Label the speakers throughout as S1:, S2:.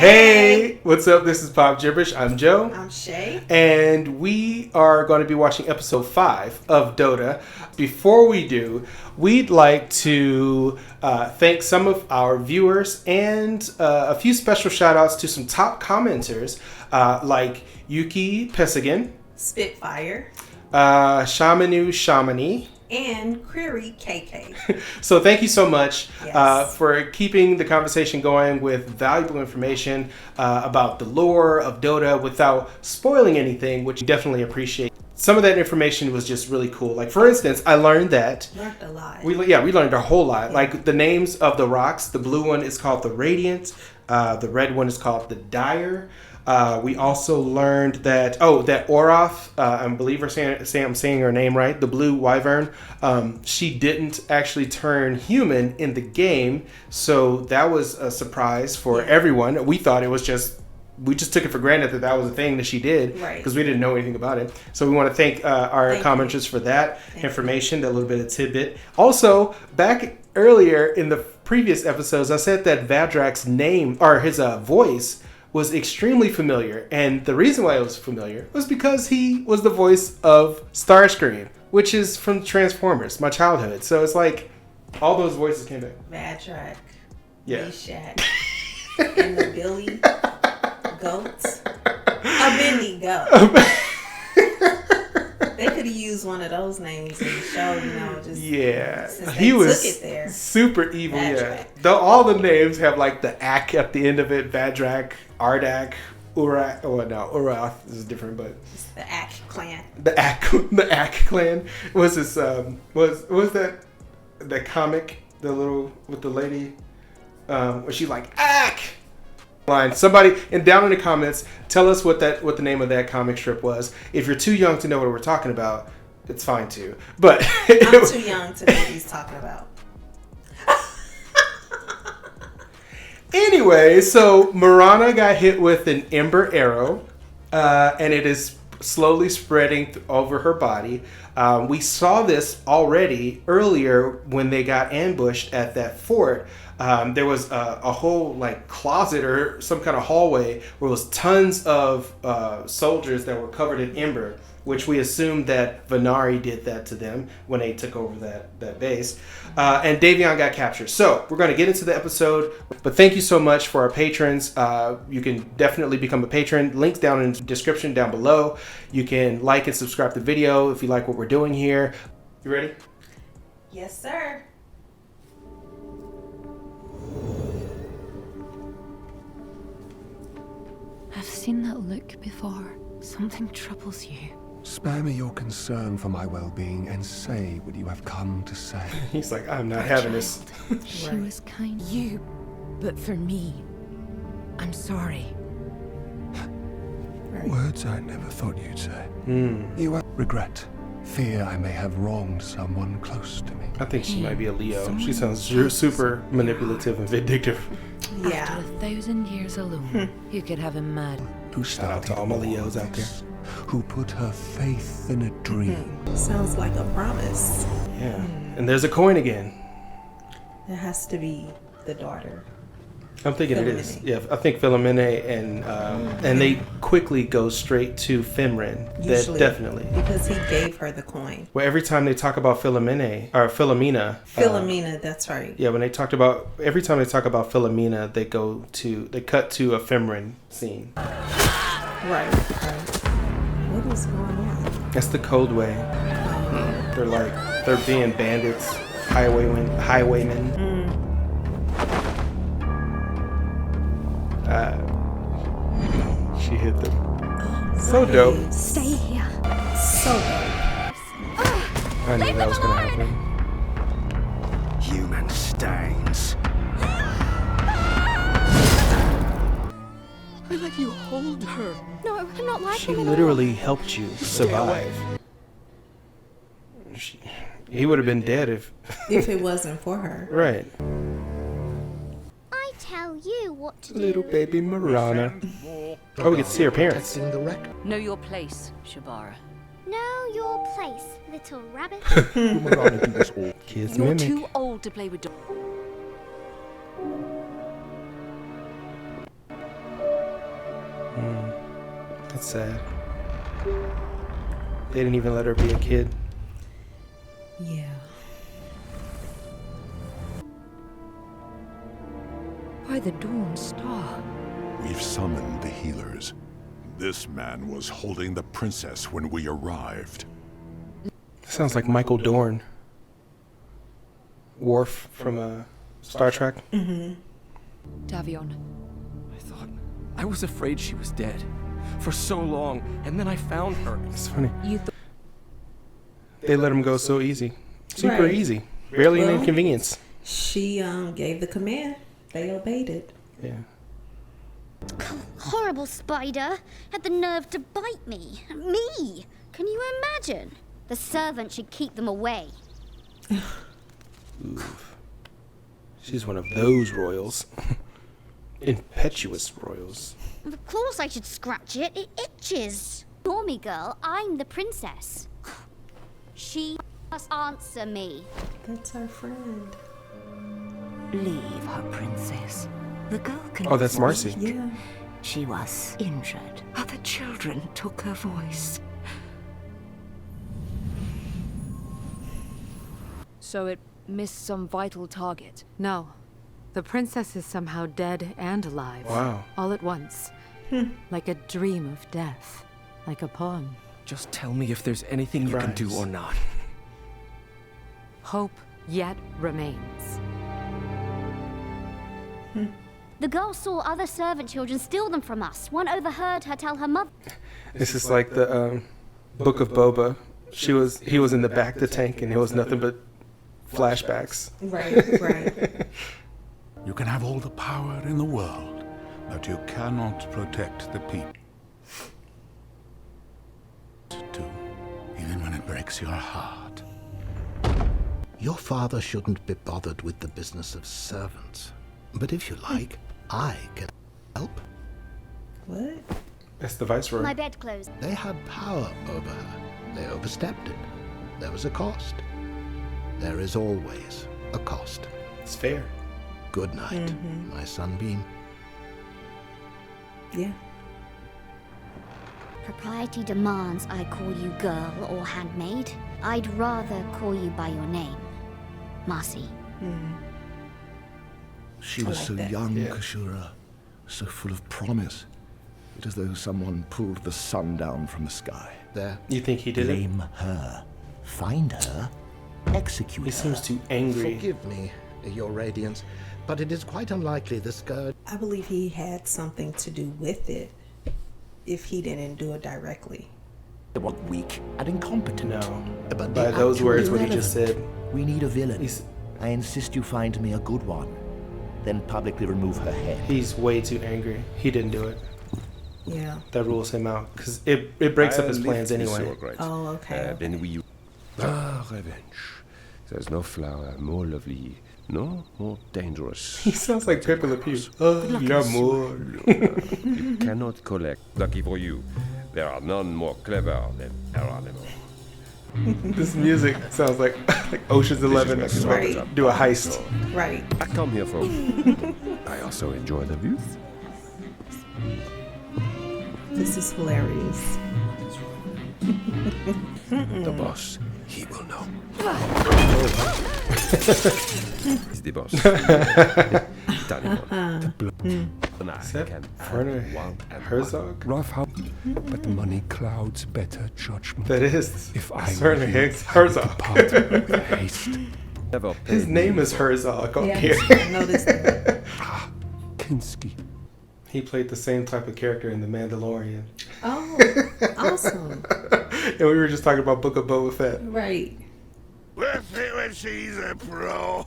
S1: Hey, what's up? This is Pop Gibberish. I'm Joe.
S2: I'm Shay.
S1: And we are going to be watching episode 5 of DOTA. Before we do, we'd like to thank some of our viewers and a few special shout outs to some top commenters like Yuki Pesigan,
S2: Spitfire,
S1: Shamanu Shamani,
S2: and Query KK.
S1: So thank you so much
S2: Yes.
S1: for keeping the conversation going with valuable information about the lore of Dota without spoiling anything, which we definitely appreciate. Some of that information was just really cool. Like, for instance, I learned that...
S2: Learned a lot.
S1: We learned a whole lot. Like, the names of the rocks, the blue one is called the Radiant, the red one is called the Dire. We also learned that that Oroth, I believe I'm saying her name right, the blue wyvern, she didn't actually turn human in the game, so that was a surprise for everyone. We thought we just took it for granted that was a thing that she did, because we didn't know anything about it. So we want to thank our commenters for that information, that little bit of tidbit. Also, back earlier in the previous episodes, I said that Viltrox's name, or his voice, was extremely familiar, and the reason why it was familiar was because he was the voice of Starscream, which is from Transformers, my childhood. So it's like all those voices came back.
S2: Viltrox,
S1: Meshack,
S2: and the Billy Goats. A Bendy Goat. They could have used one of those names in the show,
S1: he was super evil.
S2: Viltrox.
S1: All the names have like the "ak" at the end of it. Viltrox, Ardak, Urak. Oh no, Urath is different, but
S2: it's the Ak clan.
S1: The Ak clan was this. Was that the comic? The little with the lady, where she's like Ak. Line. Somebody down in the comments, tell us what the name of that comic strip was. If you're too young to know what we're talking about, it's fine too. But
S2: I'm too young to know what he's talking about.
S1: Anyway, so Mirana got hit with an ember arrow, and it is slowly spreading over her body. We saw this already earlier when they got ambushed at that fort. There was a whole like closet or some kind of hallway where it was tons of soldiers that were covered in ember, which we assumed that Venari did that to them when they took over that base. And Davion got captured. So we're going to get into the episode, but thank you so much for our patrons. You can definitely become a patron. Links down in the description down below. You can like and subscribe to the video if you like what we're doing here. You ready?
S2: Yes, sir.
S3: I've seen that look before. Something troubles you.
S4: Spare me your concern for my well-being and say what you have come to say.
S1: He's like, I'm not having this.
S3: She was kind.
S5: You, but for me, I'm sorry.
S4: Words I never thought you'd say. You have regret, fear I may have wronged someone close to me.
S1: I think she might be a Leo. She sounds super manipulative and vindictive.
S2: Yeah.
S3: After 1,000 years alone, you could have him mad.
S4: Who
S1: Shout out to all my Leos out there.
S4: Who put her faith in a dream.
S2: Sounds like a promise.
S1: Yeah. And there's a coin again.
S2: It has to be the daughter.
S1: I'm thinking
S2: Philomene.
S1: it is. Yeah, I think Philomene and they quickly go straight to Fimrin.
S2: Usually,
S1: Definitely.
S2: because he gave her the coin.
S1: Well, every time they talk about Philomena,
S2: Philomena, that's right.
S1: Yeah, every time they talk about Philomena, they cut to a Fimrin scene.
S2: Right. What is going on?
S1: That's the code way. They're being bandits, highwaymen. She hit them. So dope.
S3: Stay here.
S2: So dope.
S1: I knew that was gonna happen.
S4: Human stains.
S5: I let you hold her.
S3: No, I'm not like
S1: She
S3: him at all.
S1: literally helped you survive. He would have been dead if
S2: it wasn't for her.
S1: Right.
S6: I tell you what to do.
S1: Little baby Mirana. Oh, we get to see her parents.
S7: Know your place, Shabara.
S6: Know your place, little rabbit.
S1: Kids
S7: You're
S1: mimic.
S7: too old to play with dogs.
S1: That's sad. They didn't even let her be a kid.
S2: Yeah.
S5: By the dawn star.
S4: We've summoned the healers. This man was holding the princess when we arrived.
S1: Sounds like Michael Dorn. Worf from Star Trek.
S5: Davion.
S8: I was afraid she was dead for so long, and then I found her.
S1: It's funny.
S5: You
S1: They let him go so easy. Super
S2: Right.
S1: easy. Barely an
S2: Well-
S1: inconvenience.
S2: She gave the command. They obeyed it.
S1: Yeah.
S6: Horrible spider had the nerve to bite me. Me! Can you imagine? The servant should keep them away.
S1: Oof. She's one of those royals. Impetuous royals.
S6: Of course I should scratch it. It itches. Ignore me, girl. I'm the princess. She must answer me.
S2: That's our friend.
S9: Leave her, princess. The girl can.
S1: Oh, that's Marcy.
S2: Yeah.
S9: She was injured. Other children took her voice.
S7: So it missed some vital target.
S5: No. The princess is somehow dead and alive.
S1: Wow.
S5: All at once. Like a dream of death. Like a poem.
S8: Just tell me if there's anything you can do
S1: Christ.
S8: or not.
S5: Hope yet remains.
S6: The girl saw other servant children steal them from us. One overheard her tell her mother.
S1: This is like the Book of Boba. He was in the back of the tank, and it was nothing but flashbacks.
S2: Right, right.
S4: You can have all the power in the world, but you cannot protect the people. Do, even when it breaks your heart.
S10: Your father shouldn't be bothered with the business of servants. But if you like, I can help.
S2: What?
S1: That's the Viceroy.
S6: My bedclothes.
S10: They had power over her. They overstepped it. There was a cost. There is always a cost.
S1: It's fair.
S10: Good night, my sunbeam.
S2: Yeah.
S6: Propriety demands I call you girl or handmaid. I'd rather call you by your name. Marcy.
S4: She
S2: I
S4: was
S2: like
S4: so
S2: that.
S4: young,
S1: Yeah.
S4: Kashura, so full of promise. It is as though someone pulled the sun down from the sky.
S10: There.
S1: You think he did it?
S10: Blame her. Find her. Execute
S1: He
S10: her.
S1: seems too angry.
S10: Forgive me, Your Radiance, but it is quite unlikely the scourge.
S2: I believe he had something to do with it if he didn't do it directly.
S10: They want weak and incompetent.
S1: No.
S10: But
S1: By
S10: the
S1: those
S10: actual
S1: words, what he
S10: relevant-
S1: just said.
S10: We need a villain.
S1: He's
S10: I insist you find me a good one. Then publicly remove her head.
S1: he's way too angry. He didn't do it.
S2: Yeah.
S1: That rules him out because it breaks up his plans anyway.
S2: Oh, okay.
S11: Then we... Ah, revenge. There's no flower more lovely, no more dangerous.
S1: He sounds like Pepe Le Pew. Oh, l'amour.
S11: You cannot collect. Lucky for you, there are none more clever than Geronimo.
S1: This music sounds like Ocean's 11.
S11: This is
S2: Right.
S1: Do a heist.
S2: Right.
S11: I come here for... I also enjoy the view.
S2: This is hilarious.
S11: The boss, he will know. He's the boss.
S1: Is that Werner Herzog?
S4: Rough how, but money clouds better judgment.
S1: That is.
S4: If I
S1: Werner Herzog.
S4: depart with haste.
S11: Never
S1: His
S11: paid
S1: name
S11: me
S1: is
S11: for-
S1: Herzog. Okay.
S2: Yeah, I noticed that.
S4: Kinski.
S1: He played the same type of character in The Mandalorian.
S2: Oh, awesome.
S1: And we were just talking about Book of Boba Fett.
S2: Right.
S11: Let's see when she's a pro.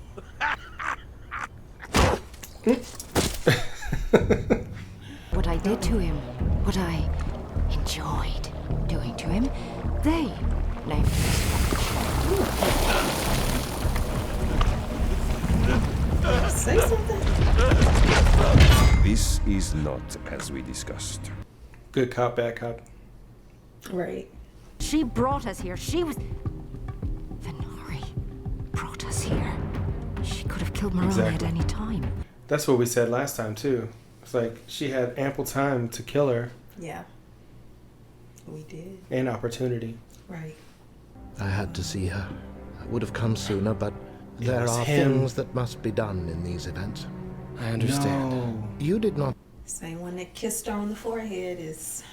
S5: What I did to him, what I enjoyed doing to him, they named
S2: Say something.
S11: This is not as we discussed.
S1: Good cop, bad cop.
S2: Right.
S5: She brought us here. She was... Venari brought us here. She could have killed Mirana
S1: Exactly.
S5: at any time.
S1: That's what we said last time, too. It's like she had ample time to kill her.
S2: Yeah. We did.
S1: And opportunity.
S2: Right.
S10: I had to see her. I would have come sooner, but there are things that must be done in these events.
S8: I understand.
S1: No.
S10: You did not.
S2: Same one that kissed her on the forehead is...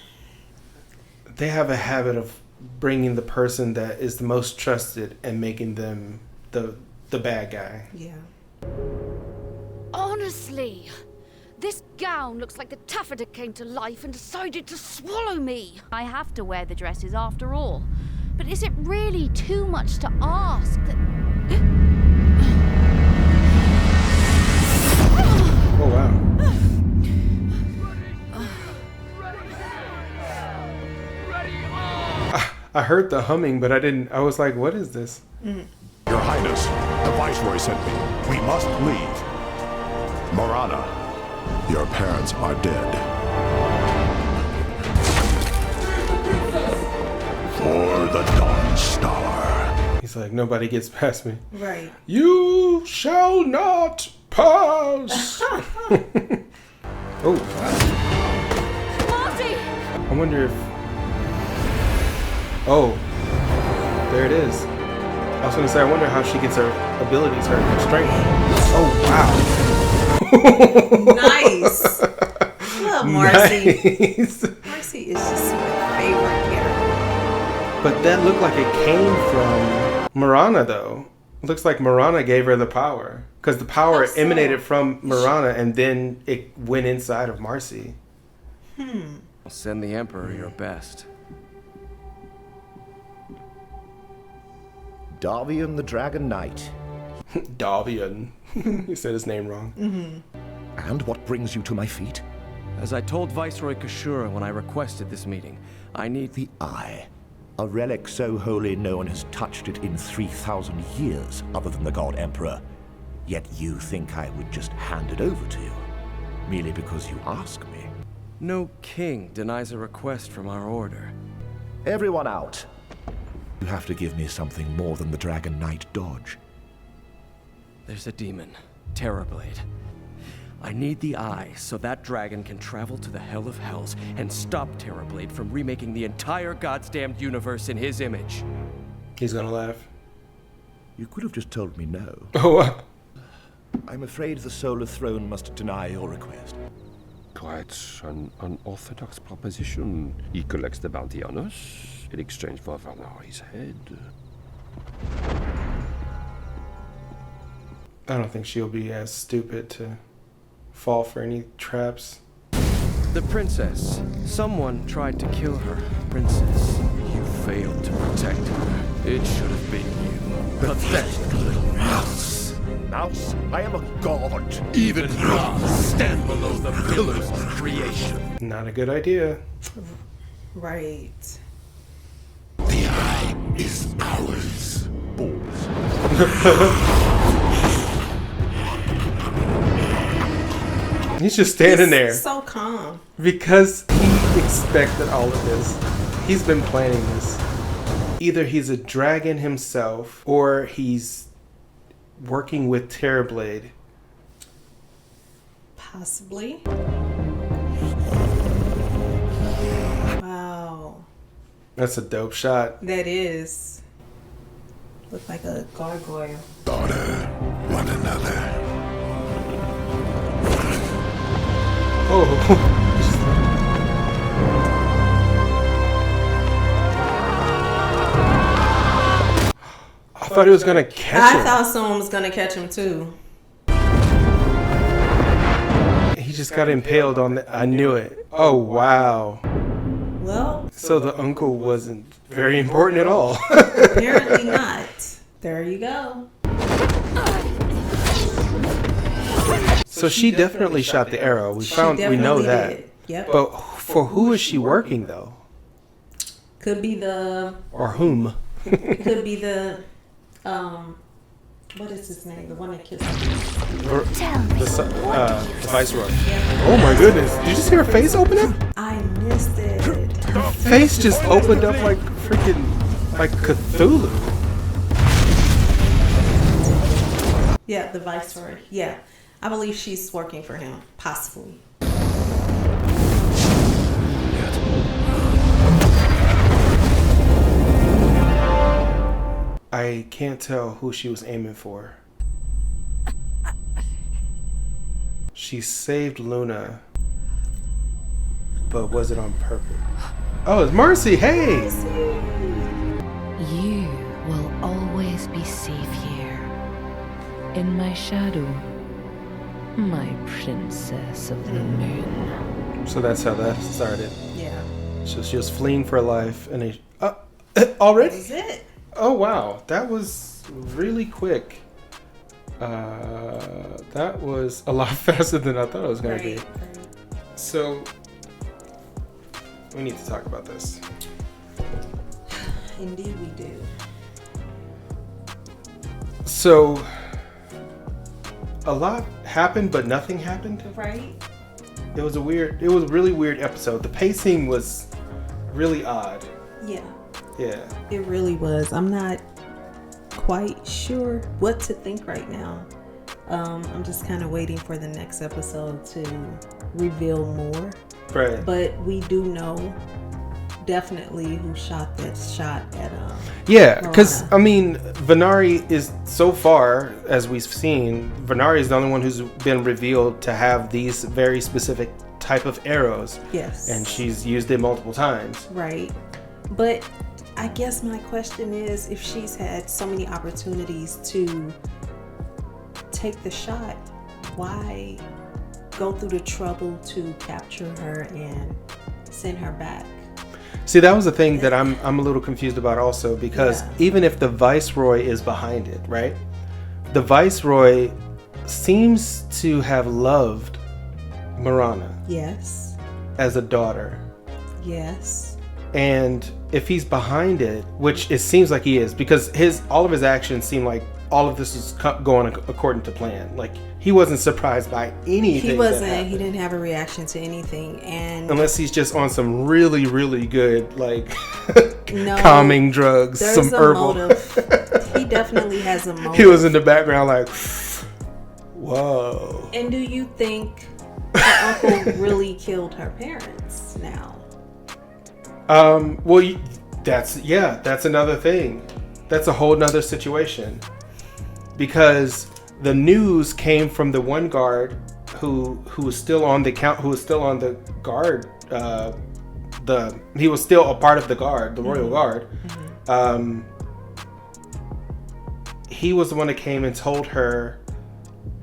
S1: They have a habit of bringing the person that is the most trusted and making them the bad guy.
S2: Yeah.
S6: Honestly, this gown looks like the taffeta came to life and decided to swallow me. I have to wear the dresses after all. But is it really too much to ask that...
S1: Oh, wow. I heard the humming, but I was like, what is this?
S12: Your Highness, the Viceroy sent me. We must leave. Mirana, your parents are dead. For the Dawn Star.
S1: He's like, nobody gets past me.
S2: Right.
S1: You shall not pass. Oh, wow.
S6: Marty!
S1: I wonder if... Oh, there it is. I was going to say, I wonder how she gets her abilities, her strength. Oh, wow.
S2: Nice. Love Marcy.
S1: Nice.
S2: Marcy is just my favorite character.
S1: But that looked like it came from Mirana, though. It looks like Mirana gave her the power. Because the power emanated from Mirana, and then it went inside of Marcy.
S8: I'll send the Emperor your best.
S10: Darvian the Dragon Knight.
S1: Darvian. You said his name wrong.
S10: And what brings you to my feet?
S8: As I told Viceroy Kashura when I requested this meeting, I need
S10: the Eye. A relic so holy no one has touched it in 3,000 years other than the God Emperor. Yet you think I would just hand it over to you, merely because you ask me.
S8: No king denies a request from our order.
S10: Everyone out. You have to give me something more than the Dragon Knight dodge.
S8: There's a demon, Terrorblade. I need the Eye so that dragon can travel to the Hell of Hells and stop Terrorblade from remaking the entire goddamned universe in his image.
S1: He's gonna laugh.
S10: You could have just told me no.
S1: Oh,
S10: I'm afraid the Solar Throne must deny your request.
S11: Quite an unorthodox proposition. He collects the bounty on us in exchange for Valnari's head.
S1: I don't think she'll be as stupid to fall for any traps.
S8: The princess. Someone tried to kill her. Princess, you failed to protect her. It should have been you. Pathetic little mouse.
S12: Mouse, I am a god.
S13: Even gods stand below the pillars of creation.
S1: Not a good idea.
S2: Right.
S13: The Eye is ours.
S12: Balls.
S1: He's just standing there.
S2: So calm.
S1: Because he expected all of this. He's been planning this. Either he's a dragon himself, or he's working with Terrorblade.
S2: Possibly. Wow.
S1: That's a dope shot.
S2: That is. Look like a gargoyle.
S13: Order one another.
S1: Oh. I thought he was gonna catch him.
S2: I thought someone was gonna catch him too.
S1: He just got impaled on the... I knew it. Oh, wow.
S2: Well...
S1: So the uncle wasn't very important at all.
S2: Apparently not. There you go.
S1: So she definitely shot the arrow. We know that.
S2: Did. Yep.
S1: But for who is she working, though?
S2: Could be the...
S1: Or whom?
S2: It could be the... what is his name? The one that kissed him.
S1: The Viceroy. Oh my goodness. Did you just see her face open up?
S2: I missed it.
S1: Her face just opened up like freaking... like Cthulhu.
S2: Yeah, the Viceroy. Yeah. I believe she's working for him. Possibly.
S1: I can't tell who she was aiming for. She saved Luna, but was it on purpose? Oh, it's Mercy. Hey!
S14: You will always be safe here. In my shadow. My princess of the moon.
S1: So that's how that started.
S2: Yeah.
S1: So she was fleeing for her life, and they... already?
S2: That was it.
S1: Oh, wow. That was really quick. That was a lot faster than I thought it was going to be.
S2: Right.
S1: So, we need to talk about this.
S2: Indeed we do.
S1: So, a lot happened, but nothing happened.
S2: Right.
S1: It was a really weird episode. The pacing was really odd.
S2: Yeah.
S1: Yeah.
S2: It really was. I'm not quite sure what to think right now. I'm just kind of waiting for the next episode to reveal more.
S1: Right.
S2: But we do know definitely who shot that shot at
S1: yeah, because
S2: Mirana.
S1: I mean, Venari is, so far as we've seen, Venari is the only one who's been revealed to have these very specific type of arrows.
S2: Yes.
S1: And she's used it multiple times.
S2: Right. But I guess my question is, if she's had so many opportunities to take the shot, why go through the trouble to capture her and send her back?
S1: See, that was the thing that I'm a little confused about also, because
S2: Yeah.
S1: even if the Viceroy is behind it, right? The Viceroy seems to have loved Mirana
S2: Yes.
S1: as a daughter.
S2: Yes.
S1: And if he's behind it, which it seems like he is, because all of his actions seem like all of this is going according to plan. Like, he wasn't surprised by anything.
S2: He wasn't. He didn't have a reaction to anything, and
S1: unless he's just on some really, really good, like,
S2: no,
S1: calming drugs,
S2: there's
S1: some
S2: a
S1: herbal.
S2: Motive. He definitely has a motive.
S1: He was in the background like, whoa.
S2: And do you think her uncle really killed her parents now?
S1: Well, that's another thing. That's a whole nother situation. Because the news came from the one guard who was still on the guard. He was still a part of the guard, the royal guard. He was the one that came and told her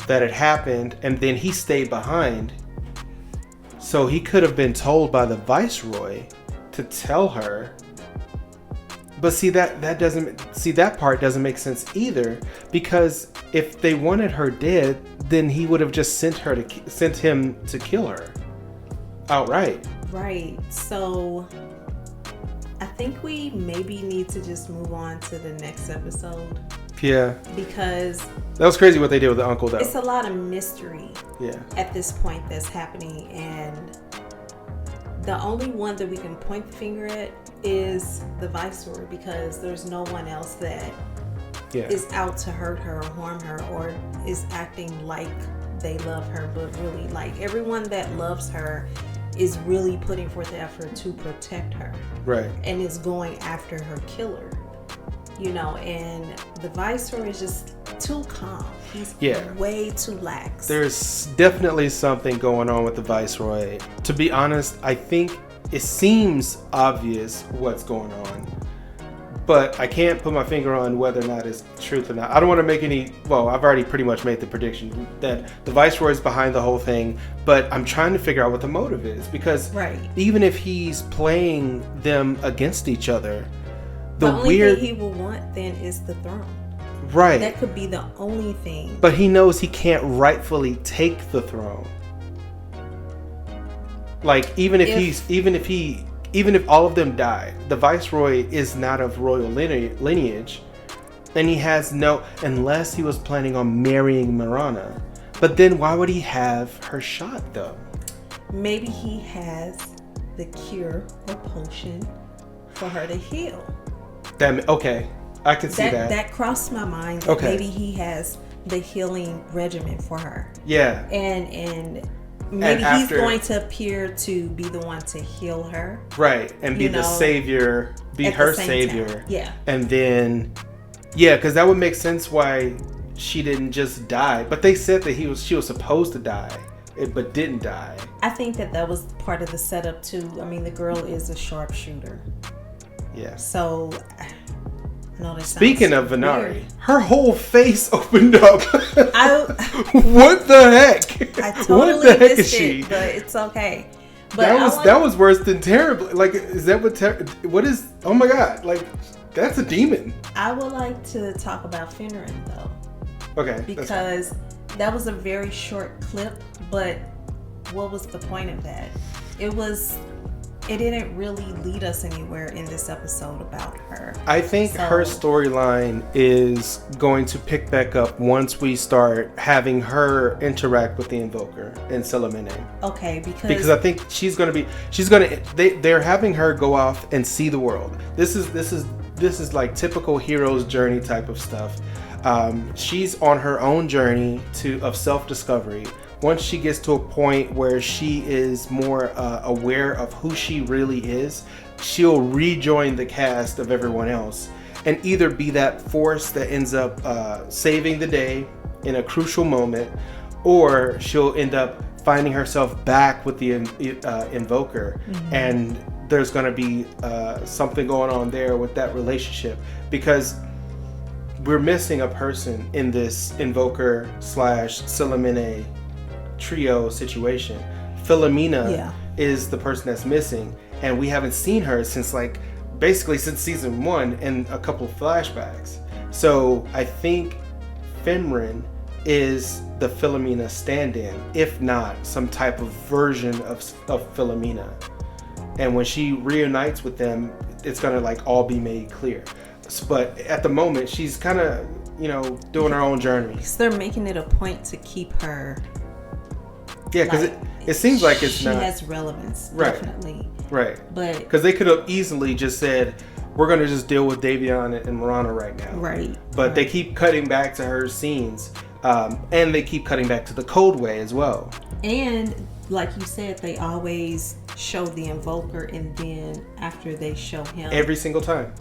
S1: that it happened, and then he stayed behind. So he could have been told by the Viceroy to tell her. But that part doesn't make sense either, because if they wanted her dead, then he would have just sent him to kill her outright.
S2: Right. So I think we maybe need to just move on to the next episode.
S1: Yeah.
S2: Because
S1: that was crazy what they did with the uncle, though.
S2: It's a lot of mystery.
S1: Yeah.
S2: At this point that's happening, and the only one that we can point the finger at is the Viceroy, because there's no one else that is out to hurt her or harm her, or is acting like they love her, but really, like, everyone that loves her is really putting forth the effort to protect her.
S1: Right.
S2: And is going after her killer. And the Viceroy is just too calm. He's way too lax.
S1: There's definitely something going on with the Viceroy. To be honest, I think it seems obvious what's going on, but I can't put my finger on whether or not it's truth or not. I don't want to make I've already pretty much made the prediction that the Viceroy is behind the whole thing, but I'm trying to figure out what the motive is, because even if he's playing them against each other,
S2: the only thing he will want then is the throne.
S1: Right.
S2: That could be the only thing.
S1: But he knows he can't rightfully take the throne. Like, even if all of them die, the Viceroy is not of royal lineage, and he has unless he was planning on marrying Mirana. But then why would he have her shot, though?
S2: Maybe he has the cure or potion for her to heal.
S1: Okay, I can see that.
S2: That crossed my mind. That maybe he has the healing regimen for her.
S1: Yeah.
S2: And maybe he's going to appear to be the one to heal her.
S1: Right, and be the savior, be her savior.
S2: Yeah.
S1: And then Yeah, because that would make sense why she didn't just die. But they said that she was supposed to die, but didn't die.
S2: I think that was part of the setup too. I mean, the girl is a sharpshooter.
S1: Yeah.
S2: So,
S1: speaking of Venari, her whole face opened up. What the heck?
S2: I totally missed it, but it's okay. But
S1: that was worse than terribly. Like, is that what is? Oh my god! Like, that's a demon.
S2: I would like to talk about Finneran though.
S1: Okay.
S2: Because that was a very short clip, but what was the point of that? It didn't really lead us anywhere in this episode about her.
S1: I think her storyline is going to pick back up once we start having her interact with the Invoker in Selamine.
S2: Okay,
S1: because I think they're having her go off and see the world. This is like typical hero's journey type of stuff. She's on her own journey of self-discovery. Once she gets to a point where she is more aware of who she really is, she'll rejoin the cast of everyone else and either be that force that ends up saving the day in a crucial moment, or she'll end up finding herself back with the Invoker. Mm-hmm. And there's going to be something going on there with that relationship, because we're missing a person in this Invoker / Selamine trio situation. Philomena is the person that's missing, and we haven't seen her since basically since season 1 and a couple of flashbacks. So I think Finneran is the Philomena stand-in, if not some type of version of Philomena. And when she reunites with them, it's gonna all be made clear. But at the moment, she's kind of doing her own journey.
S2: Because they're making it a point to keep her.
S1: Yeah, because it seems like it's not.
S2: She has relevance, definitely.
S1: Right.
S2: But
S1: because they could have easily just said, we're going to just deal with Davion and Mirana right now.
S2: Right.
S1: But they keep cutting back to her scenes. And they keep cutting back to the Cold Way as well.
S2: And like you said, they always show the Invoker, and then after they show him.
S1: Every single time.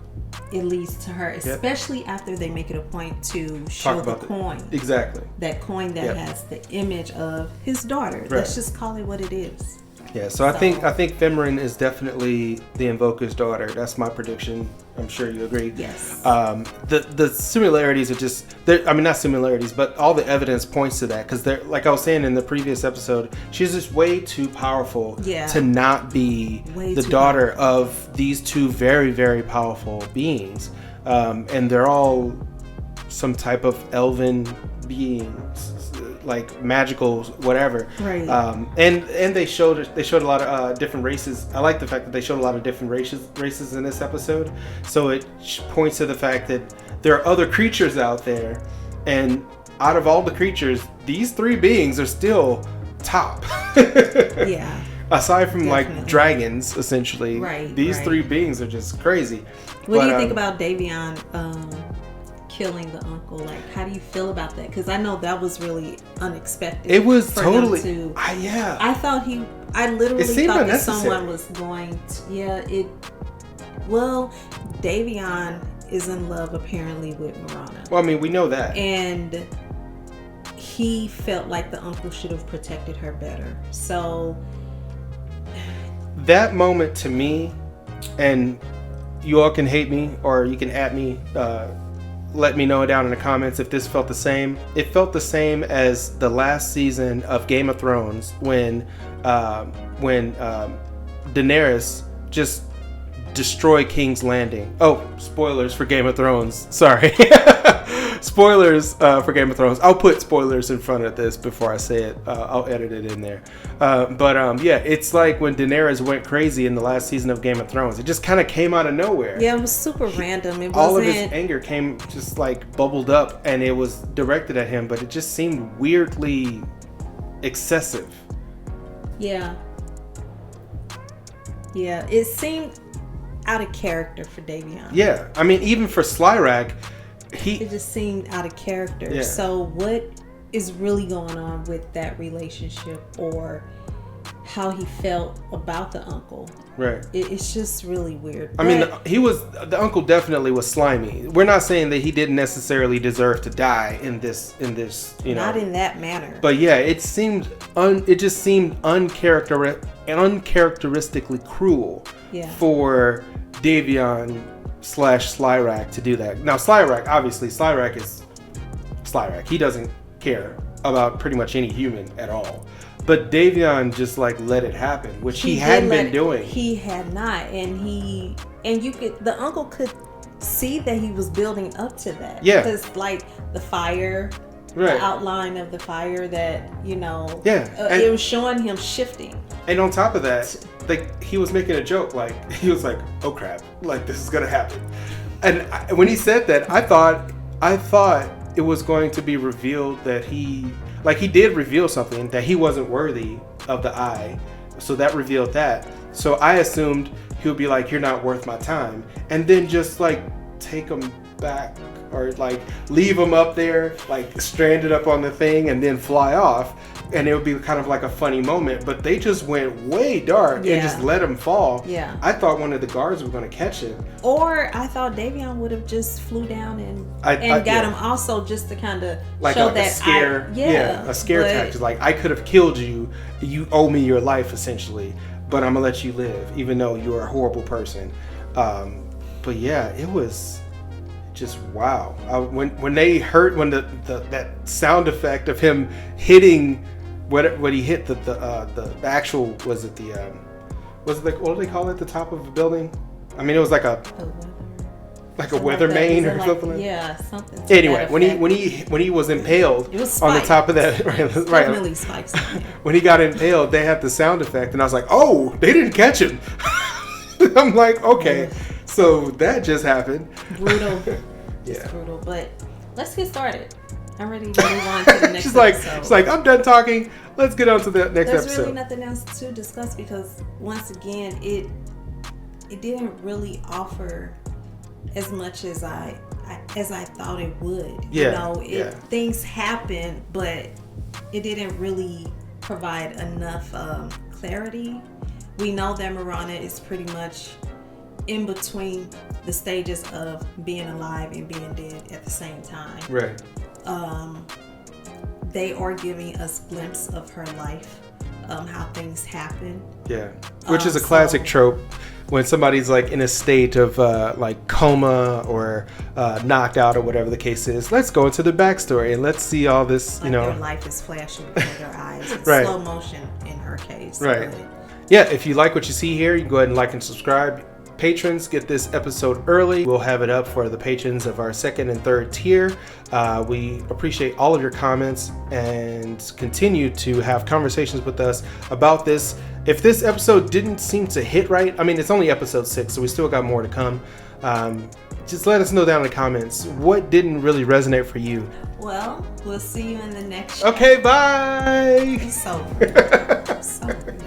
S2: It leads to her, especially after they make it a point to show the coin.
S1: Exactly.
S2: That coin that has the image of his daughter. Right. Let's just call it what it is.
S1: Yeah, so I think Finneran is definitely the Invoker's daughter. That's my prediction. I'm sure you agree.
S2: Yes.
S1: The similarities are just, not similarities, but all the evidence points to that, because they're, like I was saying in the previous episode, she's just way too powerful to not be the daughter of these two very, very powerful beings. And they're all some type of elven beings, like magical, whatever.
S2: Right.
S1: And they showed a lot of different races. I like the fact that they showed a lot of different races in this episode. So it points to the fact that there are other creatures out there, and out of all the creatures, these 3 beings are still top.
S2: Yeah.
S1: Aside from dragons, essentially.
S2: Right.
S1: These 3 beings are just crazy.
S2: What do you think about Davion killing the uncle? How do you feel about that? Because I know that was really unexpected.
S1: It was totally.
S2: I thought I literally thought that someone was going to. Well, Davion is in love apparently with Mirana.
S1: Well, we know that.
S2: And he felt like the uncle should have protected her better. So
S1: that moment to me, and you all can hate me or you can at me, let me know down in the comments if this felt the same. It felt the same as the last season of Game of Thrones when Daenerys just destroyed King's Landing. Oh, spoilers for Game of Thrones. Sorry. Spoilers for Game of Thrones. I'll put spoilers in front of this before I say it. I'll edit it in there. Yeah, it's like when Daenerys went crazy in the last season of Game of Thrones. It just kind of came out of nowhere.
S2: Yeah, it was super random.
S1: All of his anger came just bubbled up, and it was directed at him, but it just seemed weirdly excessive.
S2: Yeah. Yeah, it seemed out of character for Davion.
S1: Yeah, even for Slyrak,
S2: it just seemed out of character.
S1: Yeah.
S2: So what is really going on with that relationship, or how he felt about the uncle.
S1: Right.
S2: It's just really weird.
S1: I mean, the uncle definitely was slimy. We're not saying that he didn't necessarily deserve to die in this, you know.
S2: Not in that manner.
S1: But yeah, it just seemed uncharacteristically cruel for Davion / Slyrak to do that. Now, Slyrak is Slyrak. He doesn't care about pretty much any human at all. But Davion just like let it happen, which he hadn't been doing.
S2: He had not, the uncle could see that he was building up to that.
S1: Yeah.
S2: Because like the fire, the outline of the fire that, you know, it was showing him shifting.
S1: And on top of that, like he was making a joke, like he was like, "Oh crap, like this is gonna happen." And when he said that, I thought it was going to be revealed that he did reveal something, that he wasn't worthy of the eye. So that revealed that. So I assumed he would be like, "You're not worth my time," and then just like take him back or like leave him up there, like stranded up on the thing, and then fly off. And it would be kind of like a funny moment, but they just went way dark and just let him fall.
S2: Yeah.
S1: I thought one of the guards were going to catch him.
S2: Or I thought Davion would have just flew down and got him also just to kind of
S1: like
S2: show
S1: a scare. A scare tactic. Like, I could have killed you. You owe me your life, essentially. But I'm going to let you live, even though you're a horrible person. But yeah, it was just wow. When they heard that sound effect of him hitting what he hit the actual what do they call it, the top of a building? I mean, it was like a weather main or something.
S2: Yeah, something.
S1: Anyway, when he was impaled on the top of that, right?
S2: Definitely spikes.
S1: When he got impaled, they had the sound effect, and I was like, oh, they didn't catch him. I'm like, okay, so that just happened.
S2: Brutal. Just brutal. But let's get started. I'm ready to move on to the next episode.
S1: She's like, I'm done talking. Let's get on to the next episode.
S2: There's really nothing else to discuss because once again, it didn't really offer as much as I thought it would.
S1: Yeah.
S2: You know, things happen, but it didn't really provide enough clarity. We know that Mirana is pretty much in between the stages of being alive and being dead at the same time.
S1: Right.
S2: They are giving us glimpse of her life, how things happen.
S1: Yeah, which is a classic trope when somebody's like in a state of like coma or knocked out or whatever the case is. Let's go into the backstory and let's see all this.
S2: Like their life is flashing before their eyes in slow motion in her case.
S1: Right. Yeah, if you like what you see here, you can go ahead and like and subscribe. Patrons get this episode early. We'll have it up for the patrons of our second and third tier. We appreciate all of your comments and continue to have conversations with us about this. If this episode didn't seem to hit right, I mean, it's only episode 6, so we still got more to come. Just let us know down in the comments what didn't really resonate for you.
S2: Well, we'll see you in the next show.
S1: Okay, bye.
S2: It's so weird. So weird.